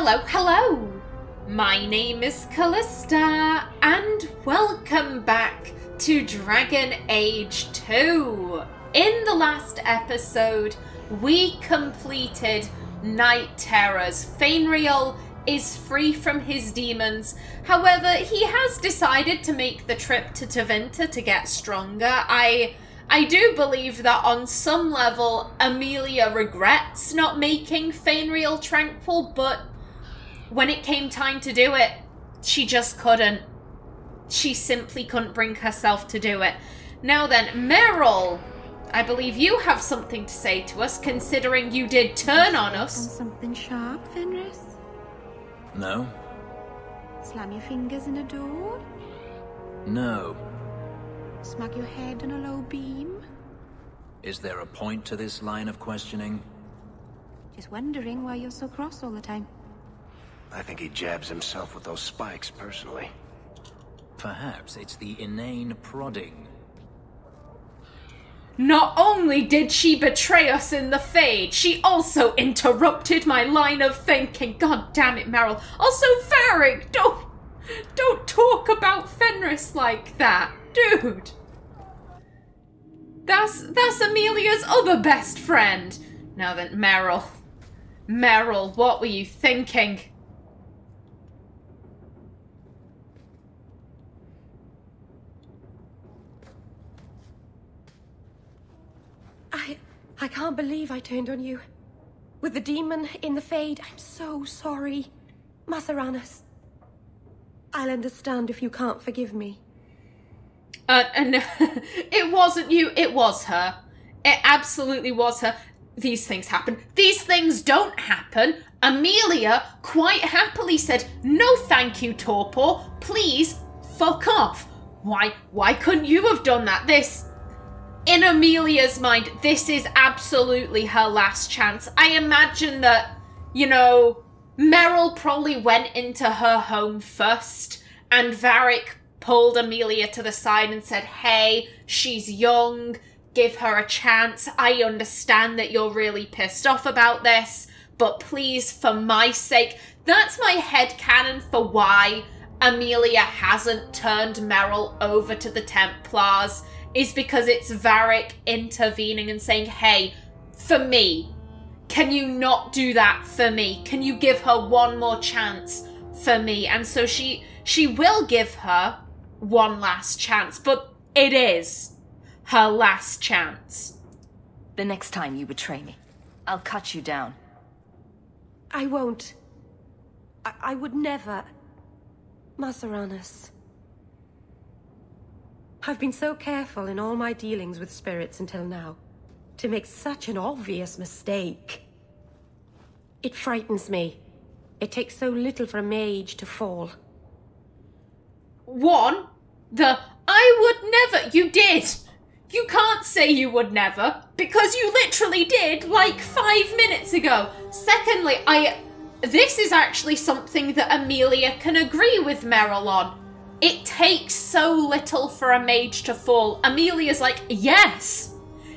Hello! My name is Kallista, and welcome back to Dragon Age 2. In the last episode, we completed Night Terrors. Merrill is free from his demons. However, he has decided to make the trip to Tevinter to get stronger. I do believe that on some level, Amelia regrets not making Merrill tranquil, but when it came time to do it, she just couldn't. She simply couldn't bring herself to do it. Now then, Merrill, I believe you have something to say to us, considering you did turn on us. On something sharp, Fenris? No. Slam your fingers in a door? No. Smug your head on a low beam? Is there a point to this line of questioning? Just wondering why you're so cross all the time. I think he jabs himself with those spikes, personally. Perhaps it's the inane prodding. Not only did she betray us in the Fade, she also interrupted my line of thinking. God damn it, Merrill. Also, Varric, don't talk about Fenris like that. Dude. That's Amelia's other best friend. Now then, Merrill, what were you thinking? I can't believe I turned on you. With the demon in the Fade, I'm so sorry. Serannas. I'll understand if you can't forgive me. And it wasn't you, it was her. It absolutely was her. These things happen. These things don't happen. Amelia quite happily said, "No thank you, Torpor. Please, fuck off." Why couldn't you have done that? In Amelia's mind, this is absolutely her last chance. I imagine that, you know, Merrill probably went into her home first, and Varric pulled Amelia to the side and said, "Hey, she's young, give her a chance. I understand that you're really pissed off about this, but please, for my sake." That's my headcanon for why Amelia hasn't turned Merrill over to the Templars, is because it's Varric intervening and saying, "Hey, for me, can you not do that for me? Can you give her one more chance for me?" And so she will give her one last chance, but it is her last chance. The next time you betray me, I'll cut you down. I won't. I would never. Serannas. I've been so careful in all my dealings with spirits until now, to make such an obvious mistake. It frightens me. It takes so little for a mage to fall. I would never, you did. You can't say you would never, because you literally did, like 5 minutes ago. Secondly, this is actually something that Amelia can agree with Merrill on. It takes so little for a mage to fall. Amelia's like, yes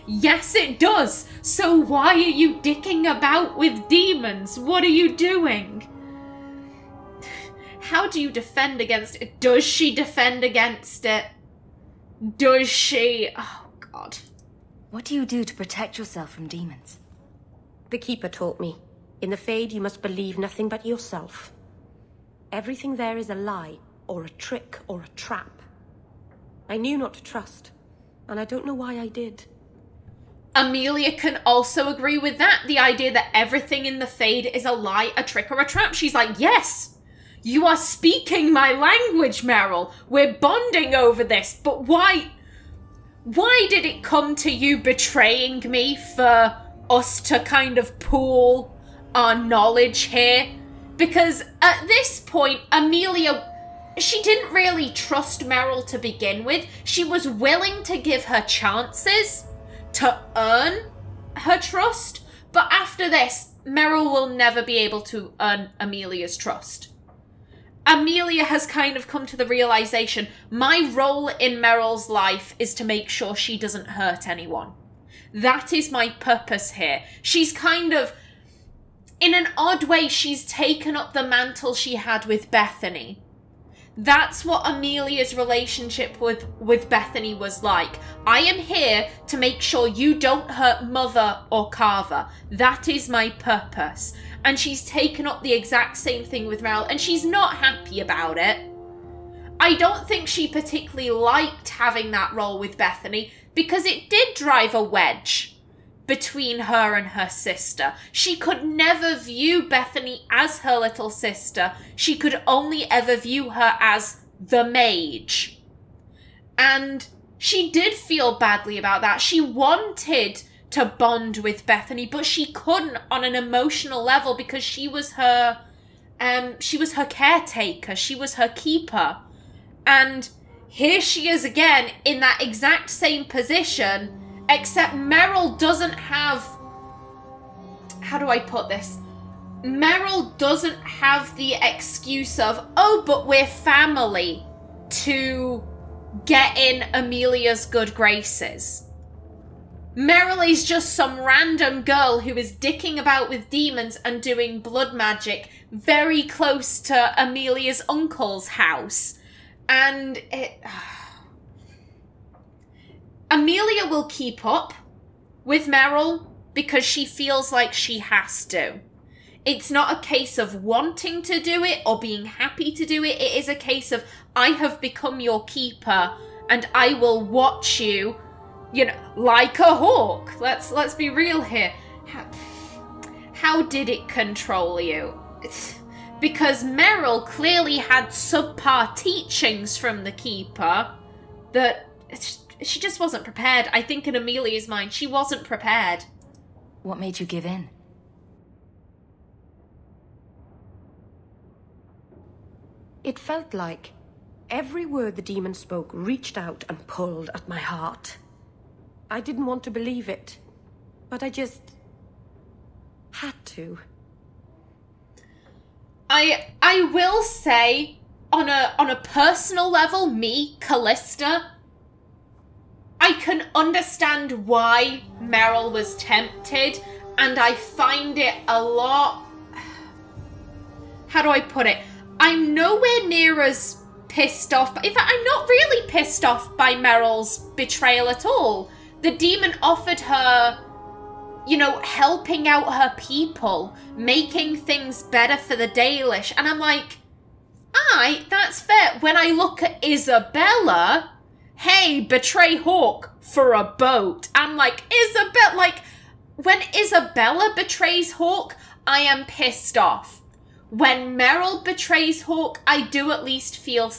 it does. So why are you dicking about with demons? What are you doing? How do you defend against it? Does she defend against it? Does she? Oh, God. What do you do to protect yourself from demons? The Keeper taught me. In the Fade, you must believe nothing but yourself. Everything there is a lie, or a trick, or a trap. I knew not to trust, and I don't know why I did. Amelia can also agree with that. The idea that everything in the Fade is a lie, a trick, or a trap. She's like, yes, you are speaking my language, Merrill. We're bonding over this, but why did it come to you betraying me for us to kind of pool our knowledge here? Because at this point, Amelia, she didn't really trust Merrill to begin with. She was willing to give her chances to earn her trust. But after this, Merrill will never be able to earn Amelia's trust. Amelia has kind of come to the realization, my role in Merrill's life is to make sure she doesn't hurt anyone. That is my purpose here. She's kind of in an odd way, she's taken up the mantle she had with Bethany. That's what Amelia's relationship with Bethany was like. I am here to make sure you don't hurt Mother or Carver. That is my purpose. And she's taken up the exact same thing with Merrill, and she's not happy about it. I don't think she particularly liked having that role with Bethany, because it did drive a wedge between her and her sister. She could never view Bethany as her little sister. She could only ever view her as the mage. And she did feel badly about that. She wanted to bond with Bethany, but she couldn't on an emotional level because she was her caretaker. She was her keeper. And here she is again in that exact same position, except Merrill doesn't have... How do I put this? Merrill doesn't have the excuse of, oh, but we're family, to get in Amelia's good graces. Merrill is just some random girl who is dicking about with demons and doing blood magic very close to Amelia's uncle's house. And Amelia will keep up with Merrill because she feels like she has to. It's not a case of wanting to do it or being happy to do it. It is a case of, I have become your keeper and I will watch you, you know, like a hawk. Let's be real here. How did it control you? Because Merrill clearly had subpar teachings from the keeper that she just wasn't prepared. I think in Amelia's mind, she wasn't prepared. What made you give in? It felt like every word the demon spoke reached out and pulled at my heart. I didn't want to believe it, but I just had to. I will say, on a personal level, me, Callista, I can understand why Merrill was tempted, and I find it a lot... How do I put it? I'm nowhere near as pissed off. In fact, I'm not really pissed off by Merrill's betrayal at all. The demon offered her, you know, helping out her people, making things better for the Dalish. And I'm like, aye, that's fair. When I look at Isabella, hey, betray Hawk for a boat. I'm like, Isabella, like, when Isabella betrays Hawk, I am pissed off. When Merrill betrays Hawk, I do at least feel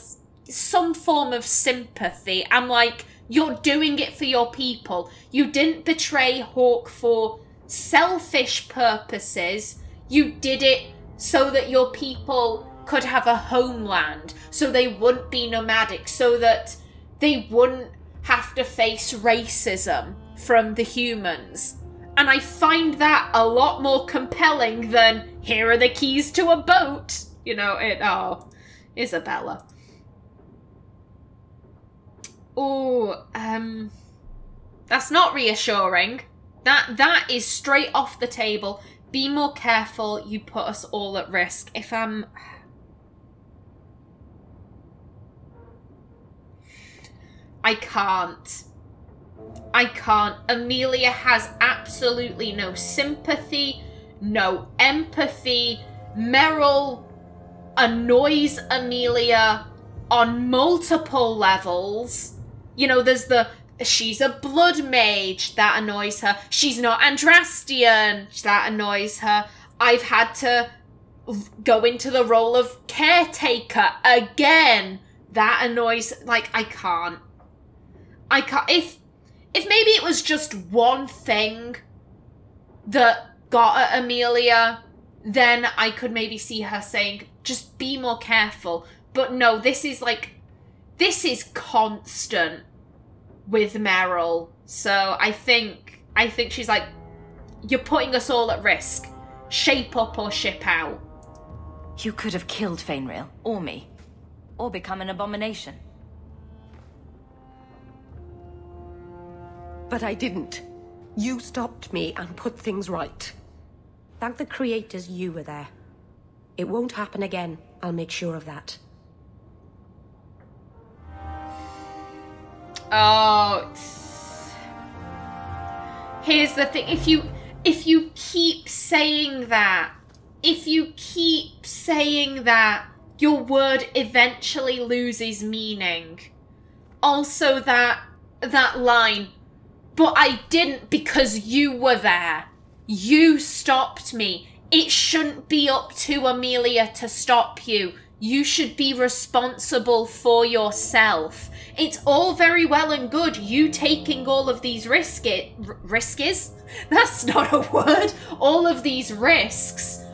some form of sympathy. I'm like, you're doing it for your people. You didn't betray Hawk for selfish purposes. You did it so that your people could have a homeland, so they wouldn't be nomadic, so that they wouldn't have to face racism from the humans. And I find that a lot more compelling than, here are the keys to a boat. You know, Isabella. Oh, that's not reassuring. That is straight off the table. Be more careful, you put us all at risk. If I'm... I can't. Amelia has absolutely no sympathy, no empathy. Merrill annoys Amelia on multiple levels. You know, there's the, she's a blood mage, that annoys her. She's not Andrastian, that annoys her. I've had to go into the role of caretaker again. That annoys, like, I can't. If maybe it was just one thing that got at Amelia, then I could maybe see her saying, just be more careful. But no, this is constant with Merrill. So I think she's like, you're putting us all at risk. Shape up or ship out. You could have killed Fainrail, or me, or become an abomination. But I didn't. You stopped me and put things right. Thank the creators you were there. It won't happen again. I'll make sure of that. Oh, here's the thing. If you keep saying that, your word eventually loses meaning. Also, that line, but I didn't because you were there. You stopped me. It shouldn't be up to Amelia to stop you. You should be responsible for yourself. It's all very well and good you taking all of these risks? That's not a word. All of these risks.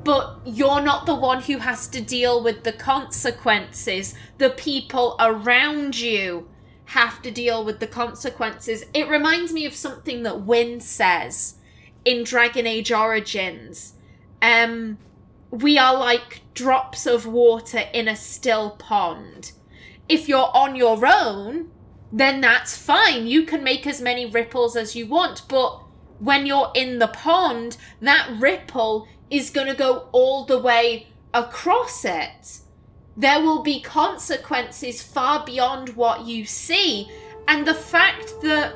But you're not the one who has to deal with the consequences. The people around you have to deal with the consequences. It reminds me of something that Wynne says in Dragon Age Origins. We are like drops of water in a still pond. If you're on your own, then that's fine. You can make as many ripples as you want. But when you're in the pond, that ripple is going to go all the way across it. There will be consequences far beyond what you see. And the fact that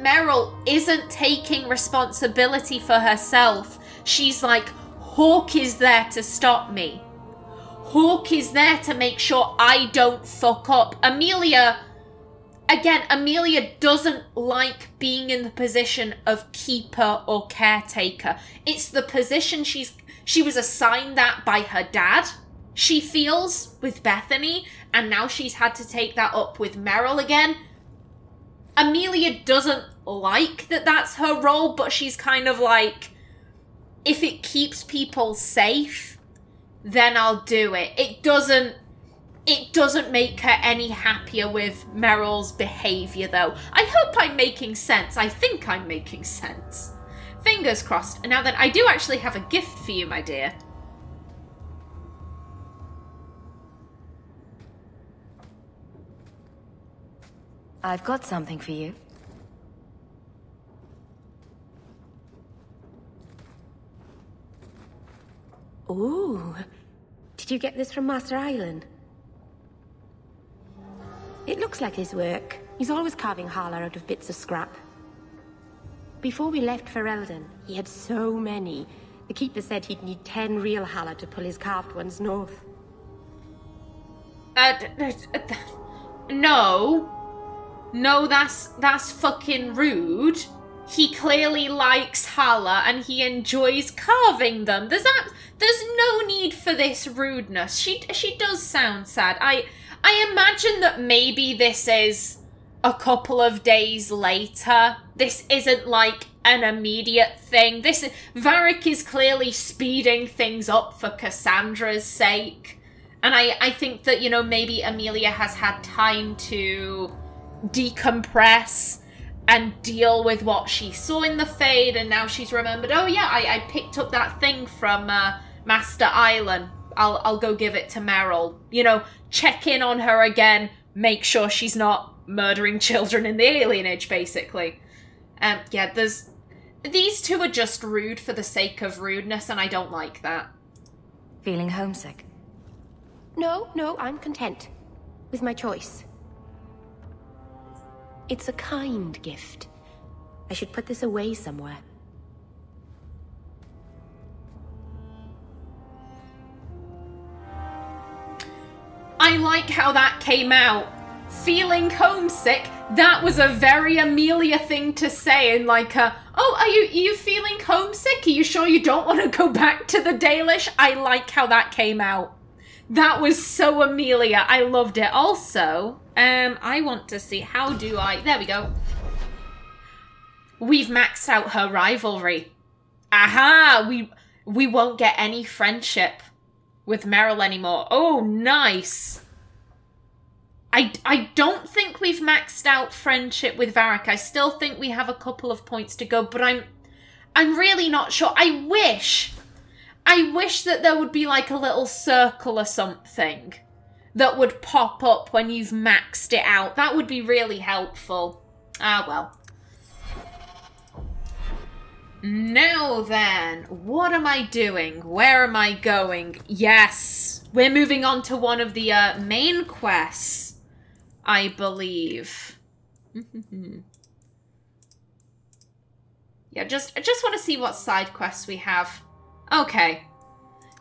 Merrill isn't taking responsibility for herself, she's like, Hawke is there to stop me. Hawke is there to make sure I don't fuck up. Amelia doesn't like being in the position of keeper or caretaker. It's the position she was assigned that by her dad, she feels, with Bethany, and now she's had to take that up with Merrill again. Amelia doesn't like that that's her role, but she's kind of like, if it keeps people safe, then I'll do it. It doesn't make her any happier with Merrill's behaviour, though. I hope I'm making sense. I think I'm making sense. Fingers crossed. Now then, I do actually have a gift for you, my dear. I've got something for you. Ooh. Did you get this from Master Island? It looks like his work. He's always carving Hala out of bits of scrap. Before we left for Eldon, he had so many. The Keeper said he'd need 10 real Hala to pull his carved ones north. No. No, that's fucking rude. He clearly likes Hala and he enjoys carving them. There's no need for this rudeness. She does sound sad. I imagine that maybe this is a couple of days later. This isn't like an immediate thing. Varric is clearly speeding things up for Cassandra's sake. And I think that, you know, maybe Amelia has had time to decompress and deal with what she saw in the Fade, and now she's remembered, oh yeah, I picked up that thing from Master Island. I'll go give it to Merrill. You know, check in on her again, make sure she's not murdering children in the alienage, basically. Yeah, these two are just rude for the sake of rudeness, and I don't like that. Feeling homesick? No, I'm content with my choice. It's a kind gift. I should put this away somewhere. I like how that came out. Feeling homesick, that was a very Amelia thing to say, and like, oh, are you feeling homesick? Are you sure you don't want to go back to the Dalish? I like how that came out. That was so Amelia. I loved it. Also, I want to see, there we go. We've maxed out her rivalry. Aha! We won't get any friendship with Merrill anymore. Oh, nice. I don't think we've maxed out friendship with Varric. I still think we have a couple of points to go, but I'm really not sure. I wish that there would be like a little circle or something that would pop up when you've maxed it out. That would be really helpful. Ah, well. Now then, what am I doing? Where am I going? Yes, we're moving on to one of the main quests, I believe. Yeah, I just want to see what side quests we have. Okay.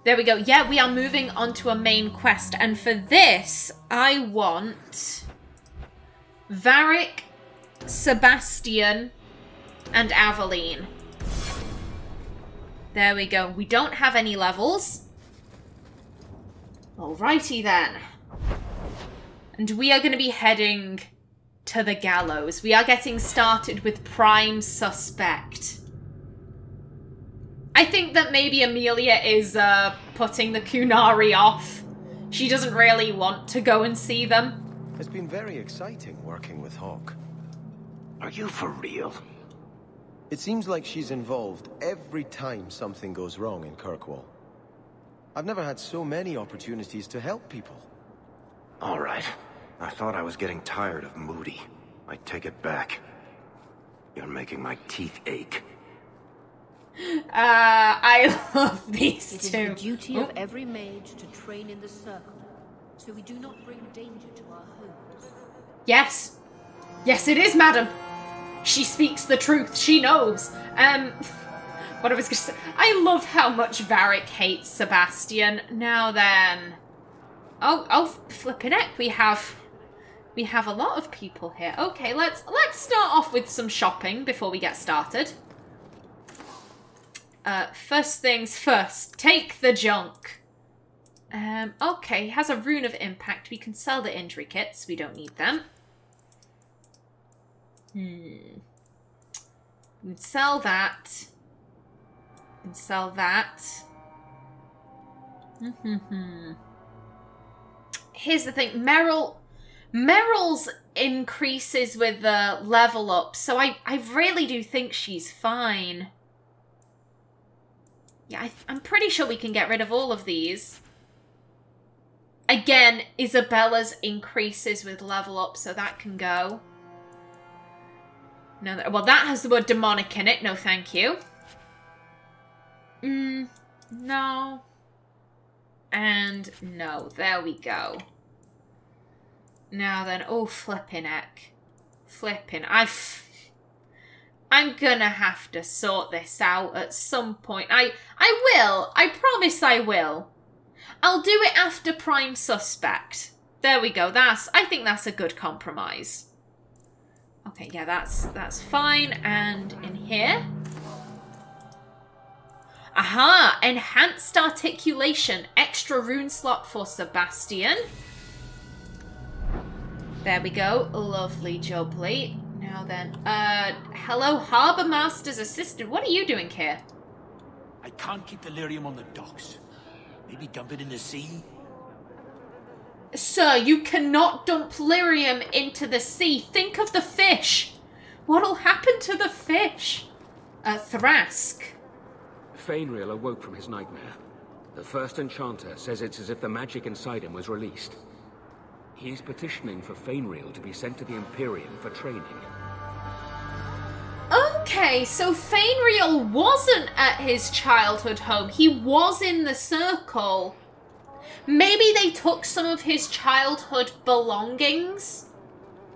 There we go. Yeah, we are moving on to a main quest. And for this, I want Varric, Sebastian, and Aveline. There we go. We don't have any levels. Alrighty then. And we are going to be heading to the gallows. We are getting started with prime suspect. I think that maybe Amelia is putting the Kunari off. She doesn't really want to go and see them. It's been very exciting working with Hawk. Are you for real? It seems like she's involved every time something goes wrong in Kirkwall. I've never had so many opportunities to help people. All right. I thought I was getting tired of Moody. I take it back. You're making my teeth ache. I love these two. It is the duty of every mage to train in the circle, so we do not bring danger to our homes. Yes. Yes, it is, madam. She speaks the truth. She knows. What I was going to say. I love how much Varric hates Sebastian. Now then. Oh, flipping heck. We have a lot of people here. Okay, let's start off with some shopping before we get started. First things first, take the junk. Okay, has a rune of impact. We can sell the injury kits. We don't need them. We can sell that. We can sell that. Here's the thing, Merrill's increases with the level up, so I really do think she's fine. Yeah, I'm pretty sure we can get rid of all of these. Again, Isabella's increases with level up, so that can go. No, well, that has the word demonic in it. No, thank you. No. And no. There we go. Now then, oh, flipping heck. Flipping. I'm gonna have to sort this out at some point. I will. I promise I will. I'll do it after Prime Suspect. There we go. I think that's a good compromise. Okay, yeah, that's fine. And in here. Aha! Enhanced articulation. Extra rune slot for Sebastian. There we go. Lovely jubbly. Now then, hello, Harbour Master's assistant. What are you doing here? I can't keep the lyrium on the docks. Maybe dump it in the sea? Sir, you cannot dump lyrium into the sea. Think of the fish. What'll happen to the fish? Thrask. Fainriel awoke from his nightmare. The first enchanter says it's as if the magic inside him was released. He is petitioning for Fainriel to be sent to the Imperium for training. Okay, so Fainriel wasn't at his childhood home. He was in the circle. Maybe they took some of his childhood belongings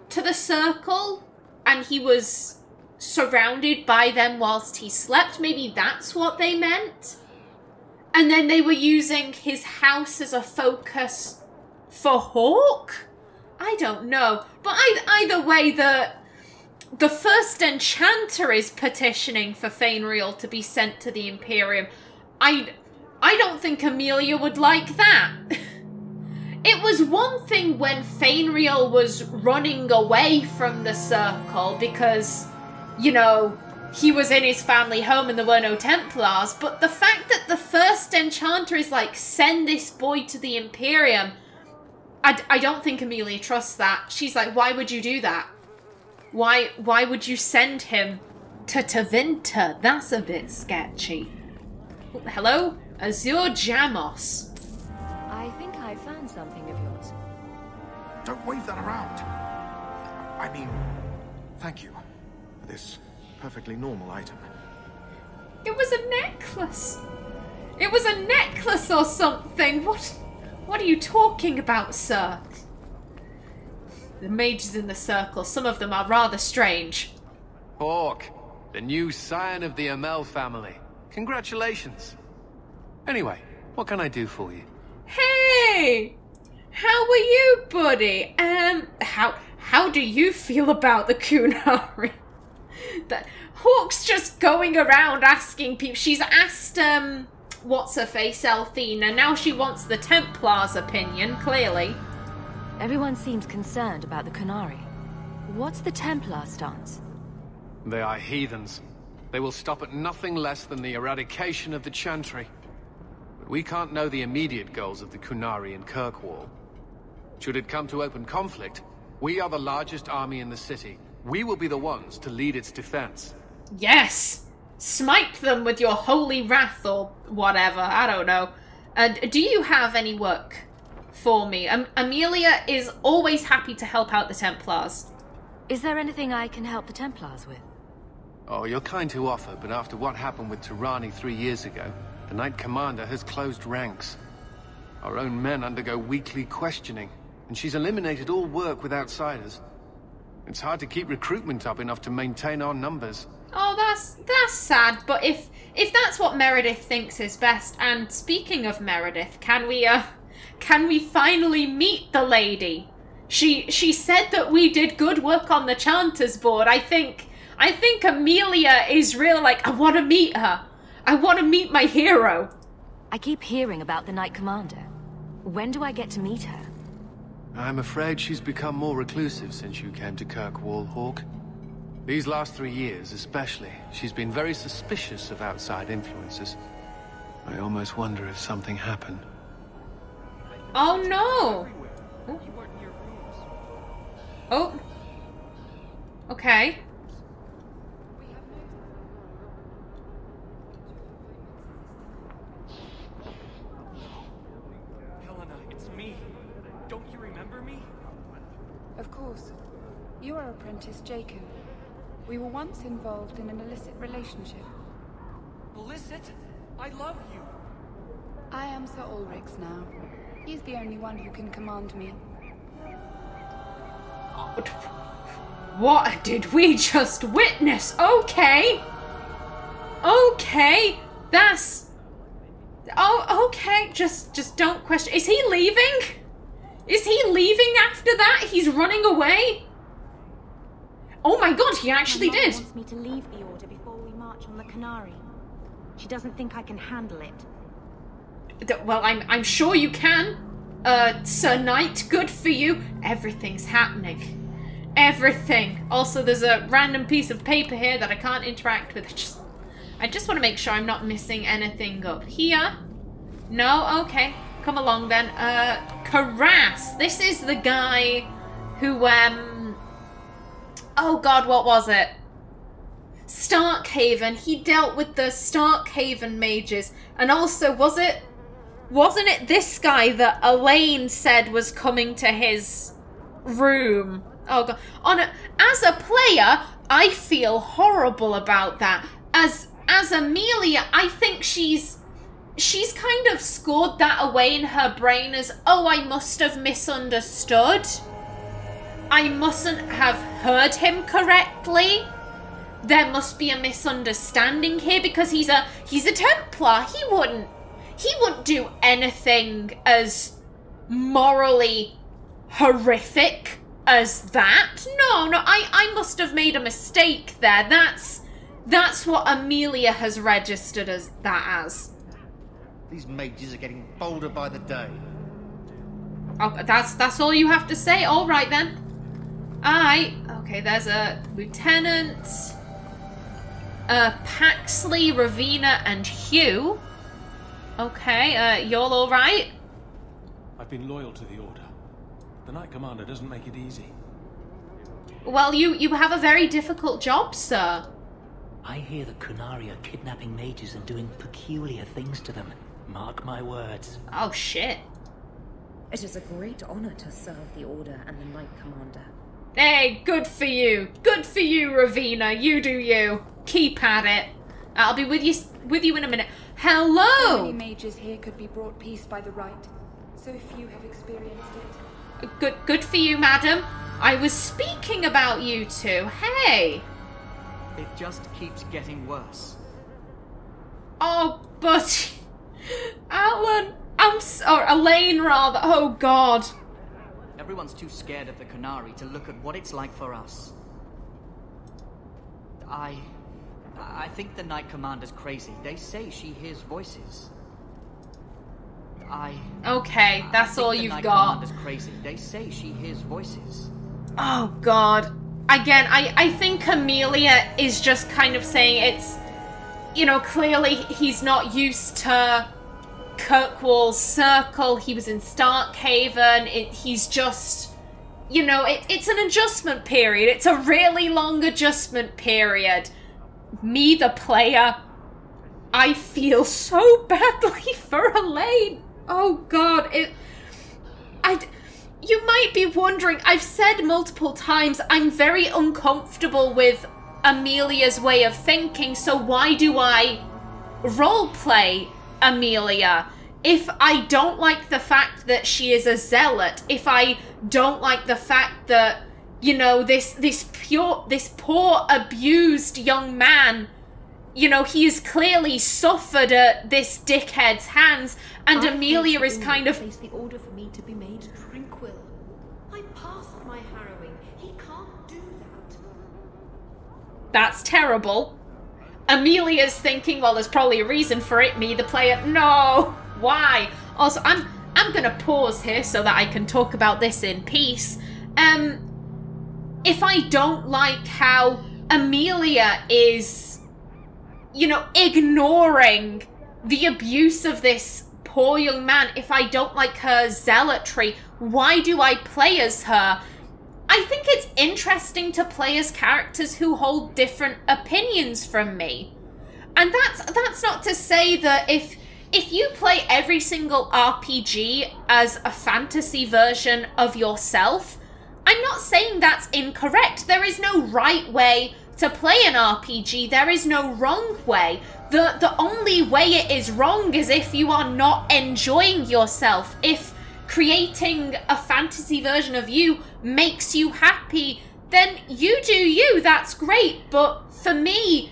to the circle and he was surrounded by them whilst he slept. Maybe that's what they meant. And then they were using his house as a focus for Hawk? I don't know. But either way, the first enchanter is petitioning for Fainriel to be sent to the Imperium. I don't think Amelia would like that. It was one thing when Fainriel was running away from the circle because, you know, he was in his family home and there were no Templars, but the fact that the first enchanter is like, send this boy to the Imperium, I don't think Amelia trusts that. She's like, why would you do that? Why would you send him to Tavinta? That's a bit sketchy. Oh, hello? Azure Jamos. I think I found something of yours. Don't wave that around. I mean, thank you for this perfectly normal item. It was a necklace. It was a necklace or something. What are you talking about, sir? The mages in the circle, some of them are rather strange. Hawk, the new scion of the Amel family. Congratulations. Anyway, what can I do for you? Hey! How are you, buddy? How do you feel about the Kunari? That Hawk's just going around asking people. She's asked, what's her face, Althena. Now she wants the Templars' opinion, clearly. Everyone seems concerned about the Kunari. What's the Templar stance? They are heathens. They will stop at nothing less than the eradication of the Chantry. But we can't know the immediate goals of the Kunari in Kirkwall. Should it come to open conflict, we are the largest army in the city. We will be the ones to lead its defense. Yes! Smite them with your holy wrath or whatever, I don't know. Do you have any work for me? Amelia is always happy to help out the Templars. Is there anything I can help the Templars with? Oh, you're kind to offer, but after what happened with Tirani 3 years ago, the Knight Commander has closed ranks. Our own men undergo weekly questioning, and she's eliminated all work with outsiders. It's hard to keep recruitment up enough to maintain our numbers. Oh, that's sad, but if that's what Meredith thinks is best, and speaking of Meredith, can we finally meet the lady? She said that we did good work on the Chanters board. I think Amelia is real like, I want to meet her. I want to meet my hero. I keep hearing about the Knight Commander. When do I get to meet her? I'm afraid she's become more reclusive since you came to Kirkwall, Hawk. These last 3 years especially, she's been very suspicious of outside influences. I almost wonder if something happened. Oh no! Oh. Okay. Of course. You are apprentice Jacob. We were once involved in an illicit relationship. Illicit? I love you. I am Sir Ulrich's now. He's the only one who can command me. What did we just witness? Okay. Okay. That's... Oh, okay. Just don't question... Is he leaving? Is he leaving after that? He's running away? Oh my god, he actually did. My mom wants me to leave the order before we march on the Canary. She doesn't think I can handle it. Well, I'm sure you can. Sir Knight, good for you. Everything's happening. Everything. Also, there's a random piece of paper here that I can't interact with. I just want to make sure I'm not missing anything up here. No? Okay. Come along then. Karas. This is the guy who, oh god, what was it? Starkhaven. He dealt with the Starkhaven mages. And also, wasn't it this guy that Elaine said was coming to his room? Oh god. As a player, I feel horrible about that. As Amelia, I think she's kind of scored that away in her brain as, oh, I must have misunderstood. I mustn't have heard him correctly. There must be a misunderstanding here because he's a Templar. He wouldn't do anything as morally horrific as that. No, I must have made a mistake there. That's what Amelia has registered as that as. These mages are getting bolder by the day. Oh, that's all you have to say? Alright then. Okay, there's a Lieutenant, Paxley, Ravina, and Hugh. Okay, you're alright? I've been loyal to the Order. The Knight Commander doesn't make it easy. Well, you have a very difficult job, sir. I hear the Kunari are kidnapping mages and doing peculiar things to them. Mark my words. Oh, shit. It is a great honor to serve the Order and the Knight Commander. Hey, good for you. Good for you, Ravina. You do you. Keep at it. I'll be with you in a minute. Hello! Many mages here could be brought peace by the right. So few have experienced it. Good for you, madam. I was speaking about you two. Hey! It just keeps getting worse. Oh, but... Alan, I'm sorry. Elaine, rather. Oh, God. Everyone's too scared of the Qunari to look at what it's like for us. I think the Knight Commander's crazy. They say she hears voices. Okay, that's all you've got. The Knight Commander's crazy. They say she hears voices. Oh, God. Again, I think Amelia is just kind of saying it's... You know, clearly he's not used to Kirkwall's circle. He was in Starkhaven. He's just... You know, it's an adjustment period. It's a really long adjustment period. Me, the player, I feel so badly for Elaine. Oh, God. You might be wondering, I've said multiple times, I'm very uncomfortable with Amelia's way of thinking, so why do I roleplay Amelia? If I don't like the fact that she is a zealot, if I don't like the fact that, you know, this poor abused young man, you know, he has clearly suffered at this dickhead's hands, and Amelia is kind of... Place the order for me to be made tranquil. I passed my harrowing. He can't do that. That's terrible. Amelia's thinking, well, there's probably a reason for it. Me, the player, no. Why? Also, I'm gonna pause here so that I can talk about this in peace. If I don't like how Amelia is, you know, ignoring the abuse of this poor young man, if I don't like her zealotry, why do I play as her? I think it's interesting to play as characters who hold different opinions from me. And that's not to say that if you play every single RPG as a fantasy version of yourself, I'm not saying that's incorrect. There is no right way to play an RPG. There is no wrong way. The only way it is wrong is if you are not enjoying yourself. If creating a fantasy version of you makes you happy, then you do you. That's great. But for me,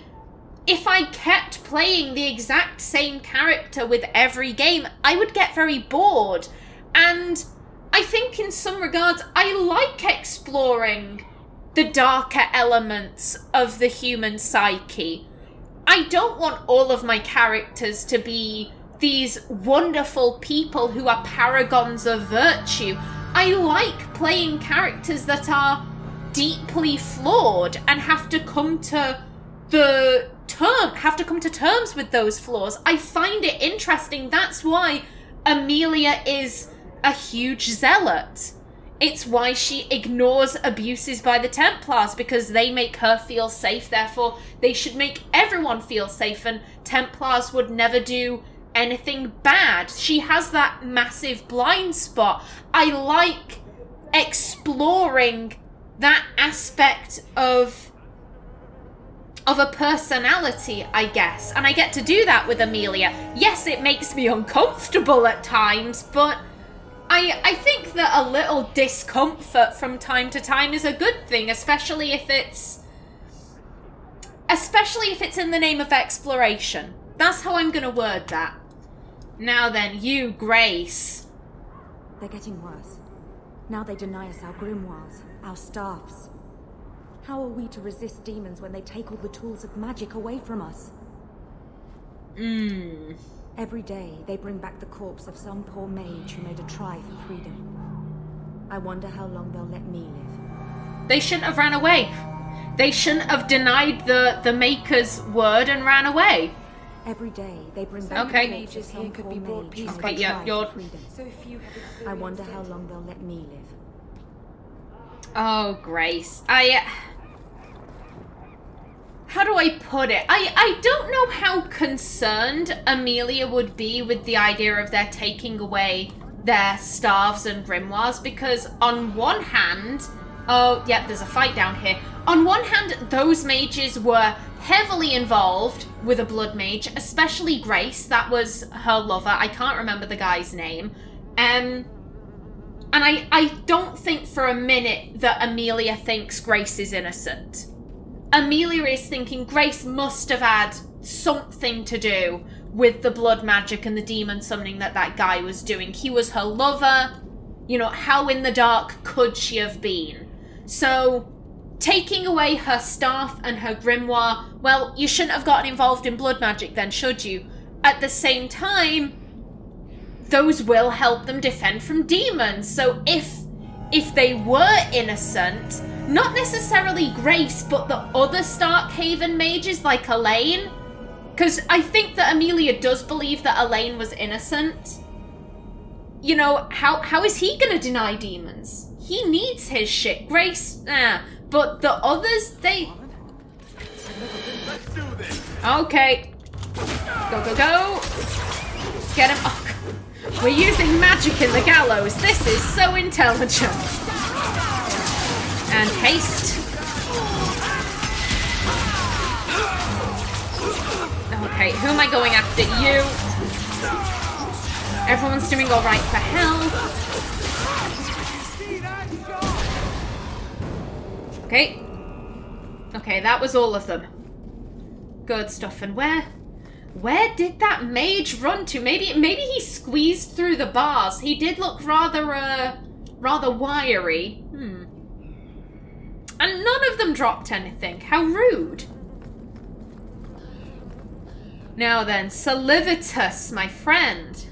if I kept playing the exact same character with every game, I would get very bored. And I think in some regards, I like exploring the darker elements of the human psyche. I don't want all of my characters to be these wonderful people who are paragons of virtue. I like playing characters that are deeply flawed and have to come to terms with those flaws. I find it interesting. That's why Amelia is a huge zealot. It's why she ignores abuses by the Templars, because they make her feel safe, therefore they should make everyone feel safe, and Templars would never do anything bad. She has that massive blind spot. I like exploring that aspect of a personality, I guess. And I get to do that with Amelia. Yes, it makes me uncomfortable at times, but I think that a little discomfort from time to time is a good thing, especially if it's in the name of exploration. That's how I'm going to word that. Now then, you, Grace. They're getting worse. Now they deny us our grimoires, our staffs. How are we to resist demons when they take all the tools of magic away from us? Every day, they bring back the corpse of some poor mage who made a try for freedom. I wonder how long they'll let me live. They shouldn't have ran away. They shouldn't have denied the Maker's word and ran away. Every day, they bring back okay. the corpse of some poor mage who Okay, made a yeah, try you're... for freedom. I wonder how long they'll let me live. Oh, Grace. How do I put it? I don't know how concerned Amelia would be with the idea of their taking away their staves and grimoires, because on one hand, Oh, yeah, there's a fight down here. On one hand, those mages were heavily involved with a blood mage, especially Grace. That was her lover. I can't remember the guy's name. And I don't think for a minute that Amelia thinks Grace is innocent. Amelia is thinking Grace must have had something to do with the blood magic and the demon summoning that guy was doing. He was her lover. You know, how in the dark could she have been? So, taking away her staff and her grimoire, well, you shouldn't have gotten involved in blood magic then, should you? At the same time, those will help them defend from demons. So if they were innocent, not necessarily Grace, but the other Starkhaven mages like Elaine, because I think that Amelia does believe that Elaine was innocent. You know, how is he going to deny demons? He needs his shit. Grace, but the others, they... Okay. Go, go, go. Get him. Oh, we're using magic in the gallows. This is so intelligent. And haste. Okay, who am I going after? You. Everyone's doing alright for health. Okay. Okay, that was all of them. Good stuff. And where did that mage run to? Maybe he squeezed through the bars. He did look rather wiry. And none of them dropped anything. How rude. Now then, Salivitus, my friend.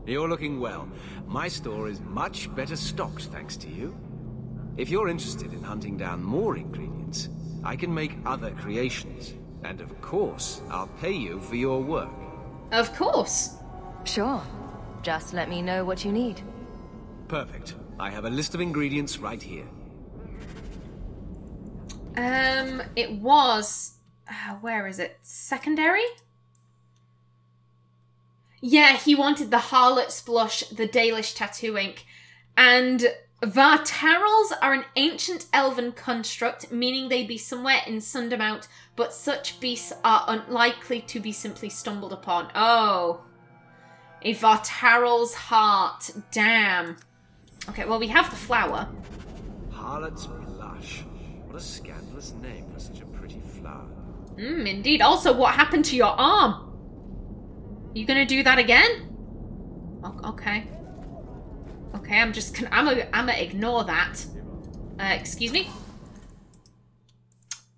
You're looking well. My store is much better stocked thanks to you. If you're interested in hunting down more ingredients, I can make other creations. And of course, I'll pay you for your work. Of course. Sure. Just let me know what you need. Perfect. I have a list of ingredients right here. It was... where is it? Secondary? Yeah, he wanted the Harlot's Blush, the Dalish Tattoo Ink, and Vartarals are an ancient elven construct, meaning they'd be somewhere in Sundermount, but such beasts are unlikely to be simply stumbled upon. Oh. A Vartaral's heart. Damn. Okay, well, we have the flower. Harlot's Blush. What a scandalous name for such a pretty flower. Indeed. Also, what happened to your arm? You gonna do that again? Okay. Okay, I'm gonna ignore that. Excuse me?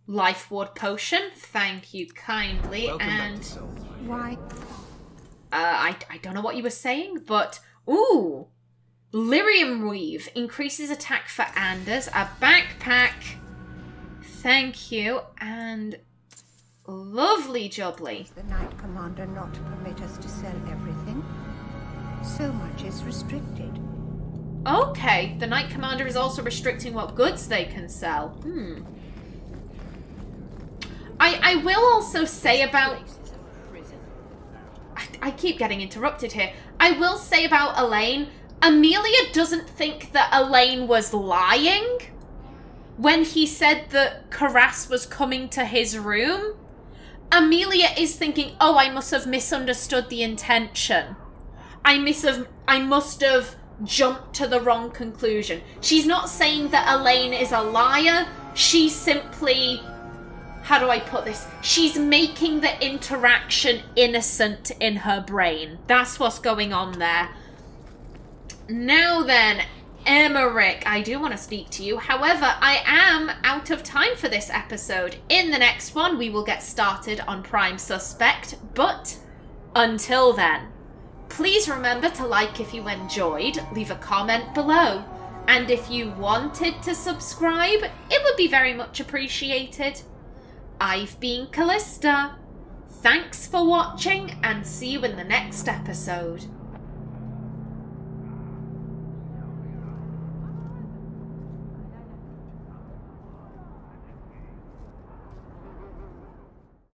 Life Ward Potion. Thank you kindly. Welcome and... back to Soul. Why? I don't know what you were saying, but... Ooh! Lyrium Weave. Increases attack for Anders. A backpack. Thank you. And... Lovely jubbly. The Knight Commander not permit us to sell everything? So much is restricted. Okay, the Knight Commander is also restricting what goods they can sell. I will also say about... I keep getting interrupted here. I will say about Elaine, Amelia doesn't think that Elaine was lying when he said that Karas was coming to his room. Amelia is thinking, oh, I must have misunderstood the intention. I must have jumped to the wrong conclusion. She's not saying that Elaine is a liar. She's simply... How do I put this? She's making the interaction innocent in her brain. That's what's going on there. Now then, Emmerich, I do want to speak to you. However, I am out of time for this episode. In the next one, we will get started on Prime Suspect. But until then, please remember to like if you enjoyed, leave a comment below. And if you wanted to subscribe, it would be very much appreciated. I've been Callista. Thanks for watching and see you in the next episode.